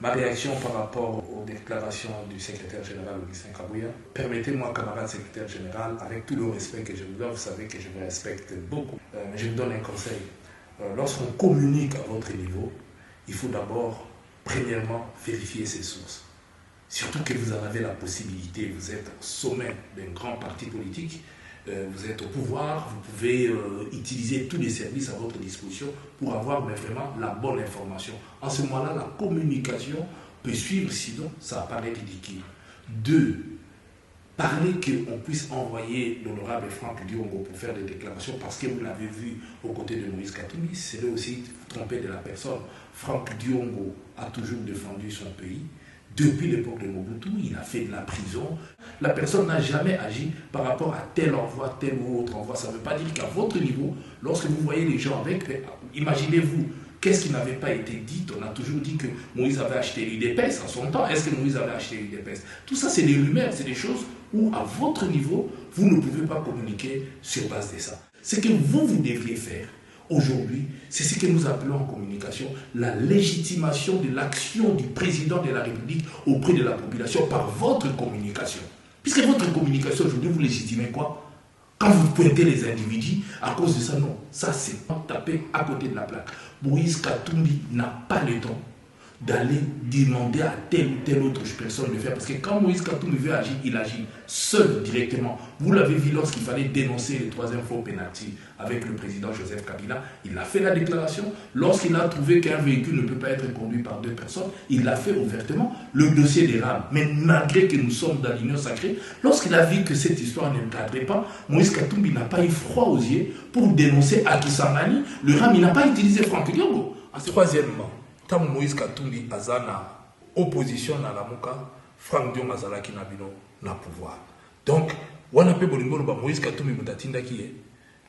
Ma réaction par rapport aux déclarations du secrétaire général Augustin Kabouya, permettez-moi, camarade secrétaire général, avec tout le respect que je vous dois, vous savez que je vous respecte beaucoup, mais je vous donne un conseil. Lorsqu'on communique à votre niveau, il faut d'abord, premièrement, vérifier ses sources. Surtout que vous en avez la possibilité, vous êtes au sommet d'un grand parti politique, vous êtes au pouvoir, vous pouvez utiliser tous les services à votre disposition pour avoir vraiment la bonne information. En ce moment-là, la communication peut suivre, sinon ça apparaît ridicule. 2. Parler qu'on puisse envoyer l'honorable Franck Diongo pour faire des déclarations parce que vous l'avez vu aux côtés de Moïse Katumbi, c'est là aussi tromper de la personne. Franck Diongo a toujours défendu son pays. Depuis l'époque de Mobutu, il a fait de la prison. La personne n'a jamais agi par rapport à tel envoi, tel ou autre envoi. Ça ne veut pas dire qu'à votre niveau, lorsque vous voyez les gens avec, imaginez-vous, qu'est-ce qui n'avait pas été dit? On a toujours dit que Moïse avait acheté l'UDPS en son temps. Est-ce que Moïse avait acheté l'UDPS? Tout ça, c'est des rumeurs, c'est des choses où, à votre niveau, vous ne pouvez pas communiquer sur base de ça. Ce que vous devriez faire, aujourd'hui, c'est ce que nous appelons en communication la légitimation de l'action du président de la République auprès de la population par votre communication. Puisque votre communication, aujourd'hui, vous légitimez quoi? Quand vous pointez les individus, à cause de ça, non. Ça, c'est pas taper à côté de la plaque. Moïse Katumbi n'a pas le temps d'aller demander à telle ou telle autre personne de faire. Parce que quand Moïse Katumbi veut agir, il agit seul directement. Vous l'avez vu lorsqu'il fallait dénoncer le 3e faux pénalty avec le président Joseph Kabila. Il a fait la déclaration. Lorsqu'il a trouvé qu'un véhicule ne peut pas être conduit par 2 personnes, il l'a fait ouvertement. Le dossier des rames. Mais malgré que nous sommes dans l'union sacrée, lorsqu'il a vu que cette histoire ne cadrait pas, Moïse Katumbi n'a pas eu froid aux yeux pour dénoncer à Kisangani. Le RAM, il n'a pas utilisé Franck Diongo. Troisièmement, tant Moïse Katumbi azana opposition na la muka, Franck Diongo azalaki na bino na pouvoir. Donc, wana pe bolingo ba Moïse Katumbi mutatinda ki.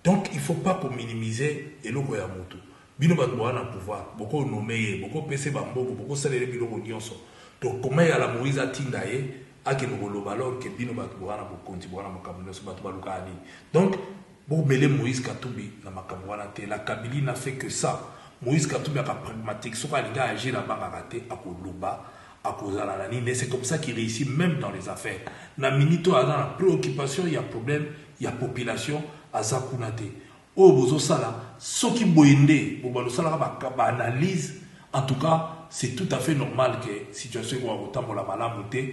Donc, il faut pas qu'on minimiser eloko ya mutu. Bino ba na pouvoir, boko nomeye, boko pese bamboko, boko salele biloko nyonso. Donc, comment ya la Moïse atinda ye ake no loba alors que bino ba na bokonti bona makambo nyonso ba baluka ani. Donc, bo mele Moïse Katumbi na makambo wana te, la Kabylie n'a fait que ça. Moïse Katumbi a pragmatique, ce qu'il a agi là-bas, à Koloba, à Kozalani, c'est comme ça qu'il réussit même dans les affaires. Na minito a la préoccupation, il y a problème, il y a population, à Zakunate. Oh, bozo sala, ce qui boinde, bozo sala ba analyse, en tout cas, c'est tout à fait normal que situation soit autant pour la malamouté.